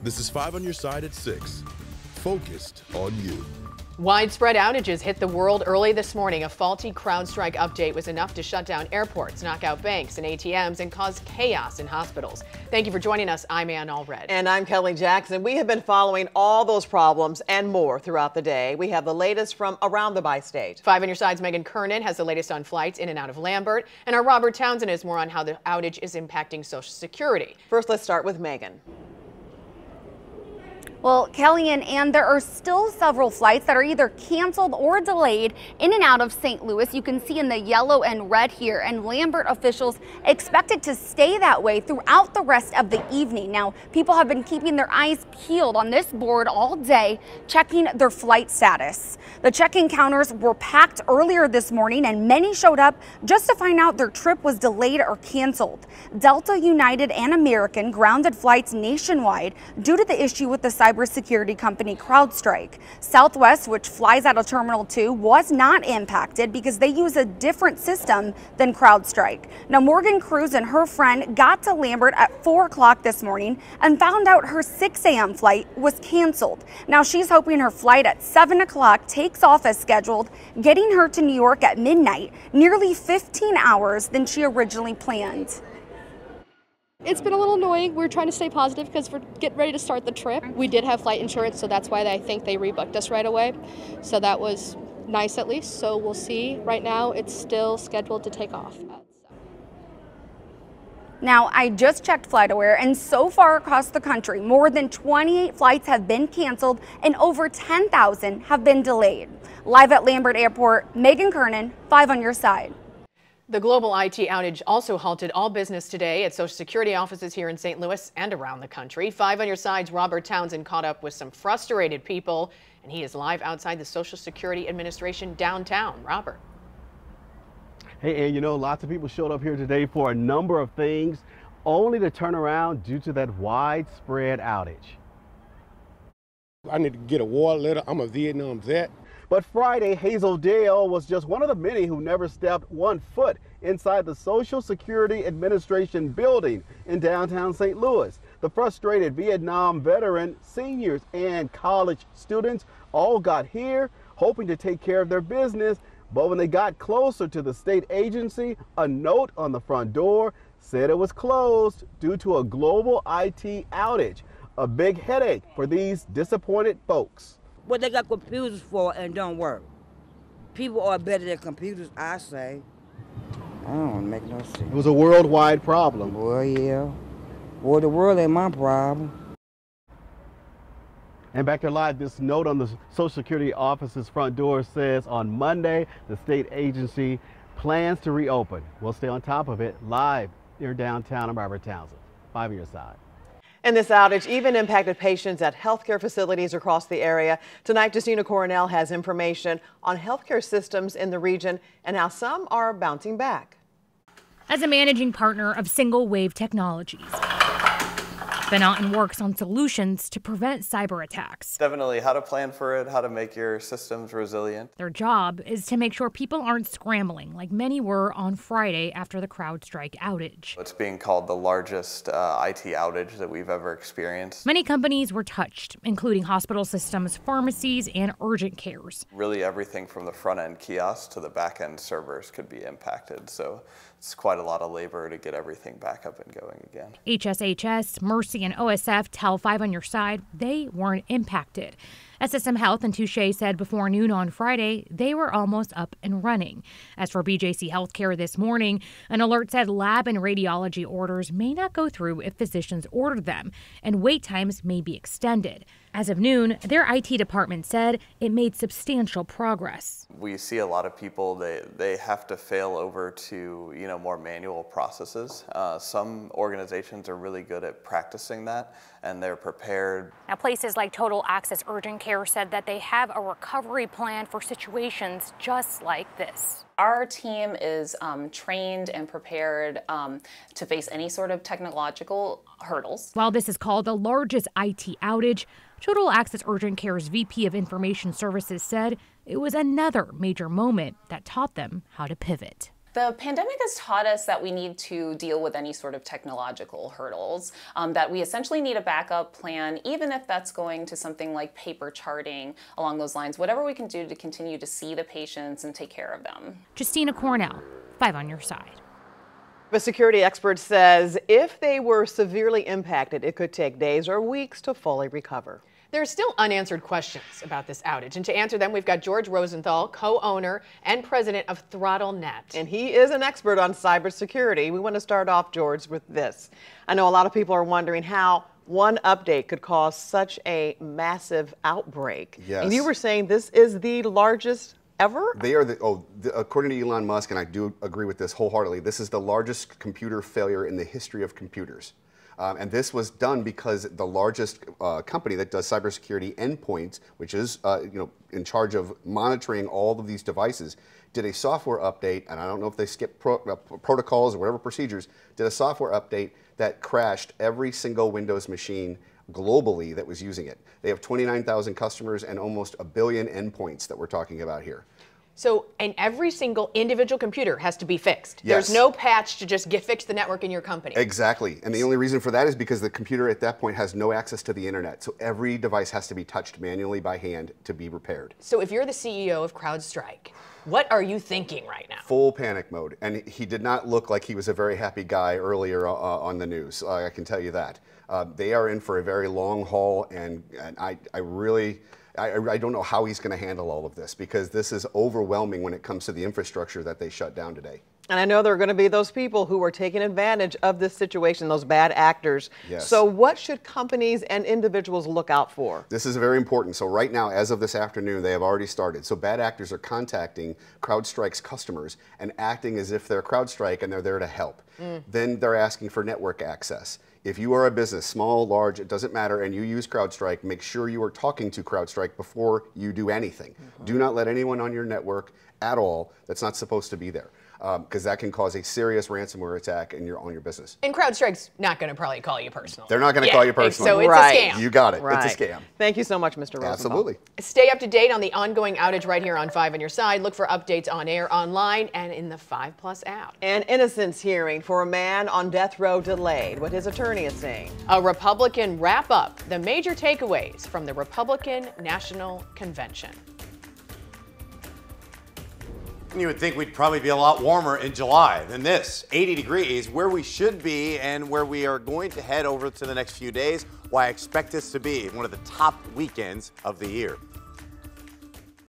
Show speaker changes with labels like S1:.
S1: This is 5 on your side at 6. Focused on you.
S2: Widespread outages hit the world early this morning. A faulty CrowdStrike update was enough to shut down airports, knock out banks and ATMs, and cause chaos in hospitals. Thank you for joining us. I'm Ann Allred.
S3: And I'm Kelly Jackson. We have been following all those problems and more throughout the day. We have the latest from around the bi-state.
S2: 5 on your side's Megan Kernan has the latest on flights in and out of Lambert. And our Robert Townsend has more on how the outage is impacting Social Security.
S3: First, let's start with Megan.
S4: Well, Kelly and Ann, there are still several flights that are either canceled or delayed in and out of St. Louis. You can see in the yellow and red here, and Lambert officials expect it to stay that way throughout the rest of the evening. Now, people have been keeping their eyes peeled on this board all day, checking their flight status. The check-in counters were packed earlier this morning, and many showed up just to find out their trip was delayed or canceled. Delta, United, and American grounded flights nationwide due to the issue with the cybersecurity company CrowdStrike. Southwest, which flies out of Terminal 2, was not impacted because they use a different system than CrowdStrike. Now, Morgan Cruz and her friend got to Lambert at 4 o'clock this morning and found out her 6 a.m. flight was canceled. Now, she's hoping her flight at 7 o'clock takes off as scheduled, getting her to New York at midnight, nearly 15 hours than she originally planned.
S5: It's been a little annoying. We're trying to stay positive because we're getting ready to start the trip. We did have flight insurance, so that's why I think they rebooked us right away. So that was nice at least. So we'll see. Right now, it's still scheduled to take off.
S4: Now, I just checked FlightAware, and so far across the country, more than 28 flights have been canceled and over 10,000 have been delayed. Live at Lambert Airport, Megan Kernan, 5 on your side.
S2: The global IT outage also halted all business today at Social Security offices here in St. Louis and around the country. 5 on your side's Robert Townsend caught up with some frustrated people, and he is live outside the Social Security Administration downtown. Robert.
S6: Hey, and you know, lots of people showed up here today for a number of things, only to turn around due to that widespread outage.
S7: I need to get a war letter. I'm a Vietnam vet.
S6: But Friday, Hazel Dale was just one of the many who never stepped one foot inside the Social Security Administration building in downtown St. Louis. The frustrated Vietnam veteran, seniors, and college students all got here hoping to take care of their business. But when they got closer to the state agency, a note on the front door said it was closed due to a global IT outage. A big headache for these disappointed folks.
S8: What they got computers for and don't work. People are better than computers, I say. I don't make no sense.
S6: It was a worldwide problem.
S8: Well, yeah. Well, the world ain't my problem.
S6: And back to live, this note on the Social Security office's front door says on Monday, the state agency plans to reopen. We'll stay on top of it live near downtown. I'm Robert Townsend, 5 on your side.
S3: And this outage even impacted patients at healthcare facilities across the area. Tonight, Justina Coronel has information on healthcare systems in the region and how some are bouncing back.
S9: As a managing partner of Single Wave Technologies, Van Otten works on solutions to prevent cyber attacks.
S10: Definitely how to plan for it, how to make your systems resilient.
S9: Their job is to make sure people aren't scrambling like many were on Friday after the CrowdStrike outage.
S10: It's being called the largest IT outage that we've ever experienced.
S9: Many companies were touched, including hospital systems, pharmacies, and urgent cares.
S10: Really everything from the front end kiosks to the back end servers could be impacted. So it's quite a lot of labor to get everything back up and going again.
S9: HSHS, Mercy, and OSF tell 5 on your side they weren't impacted. SSM Health and Touche said before noon on Friday they were almost up and running. As for BJC Healthcare this morning, an alert said lab and radiology orders may not go through if physicians order them, and wait times may be extended. As of noon, their IT department said it made substantial progress.
S10: We see a lot of people, they have to fail over to more manual processes. Some organizations are really good at practicing that, and they're prepared.
S9: Now, places like Total Access Urgent Care said that they have a recovery plan for situations just like this.
S11: Our team is trained and prepared to face any sort of technological hurdles.
S9: While this is called the largest IT outage, Total Access Urgent Care's VP of Information Services said it was another major moment that taught them how to pivot.
S11: The pandemic has taught us that we need to deal with any sort of technological hurdles, that we essentially need a backup plan, even if that's going to something like paper charting along those lines, whatever we can do to continue to see the patients and take care of them.
S9: Justina Cornell, 5 on your side.
S3: A security expert says if they were severely impacted, it could take days or weeks to fully recover.
S2: There are still unanswered questions about this outage, and to answer them, we've got George Rosenthal, co-owner and president of ThrottleNet.
S3: And he is an expert on cybersecurity. We want to start off, George, with this. I know a lot of people are wondering how one update could cause such a massive outbreak.
S12: Yes.
S3: And you were saying this is the largest ever?
S12: They are according to Elon Musk, and I do agree with this wholeheartedly, this is the largest computer failure in the history of computers. And this was done because the largest company that does cybersecurity endpoints, which is in charge of monitoring all of these devices, did a software update, and I don't know if they skipped protocols or whatever procedures, did a software update that crashed every single Windows machine globally that was using it. They have 29,000 customers and almost 1 billion endpoints that we're talking about here.
S2: So, and every single individual computer has to be fixed.
S12: Yes.
S2: There's no patch to just fix the network in your company.
S12: Exactly. And the only reason for that is because the computer at that point has no access to the internet. So every device has to be touched manually by hand to be repaired.
S2: So if you're the CEO of CrowdStrike, what are you thinking right now?
S12: Full panic mode. And he did not look like he was a very happy guy earlier on the news. I can tell you that. They are in for a very long haul, and I don't know how he's going to handle all of this, because this is overwhelming when it comes to the infrastructure that they shut down today.
S3: And I know there are going to be those people who are taking advantage of this situation, those bad actors.
S12: Yes.
S3: So what should companies and individuals look out for?
S12: This is very important. So right now, as of this afternoon, they have already started. So bad actors are contacting CrowdStrike's customers and acting as if they're CrowdStrike and they're there to help. Then they're asking for network access. If you are a business, small, large, it doesn't matter, and you use CrowdStrike, make sure you are talking to CrowdStrike before you do anything. Do not let anyone on your network at all that's not supposed to be there, because that can cause a serious ransomware attack on your business.
S2: And CrowdStrike's not going to probably call you personally.
S12: They're not going to call you personally.
S2: So it's a scam.
S12: You got it.
S3: Right.
S12: It's a scam.
S3: Thank you so much, Mr. Rosenthal.
S12: Absolutely.
S2: Stay up to date on the ongoing outage right here on 5 on your side. Look for updates on air, online, and in the 5+ app.
S3: An innocence hearing for a man on death row delayed. What his attorney is saying.
S2: A Republican wrap-up. The major takeaways from the Republican National Convention.
S13: You would think we'd probably be a lot warmer in July than this. 80 degrees, where we should be and where we are going to head over to the next few days. Why I expect this to be one of the top weekends of the year.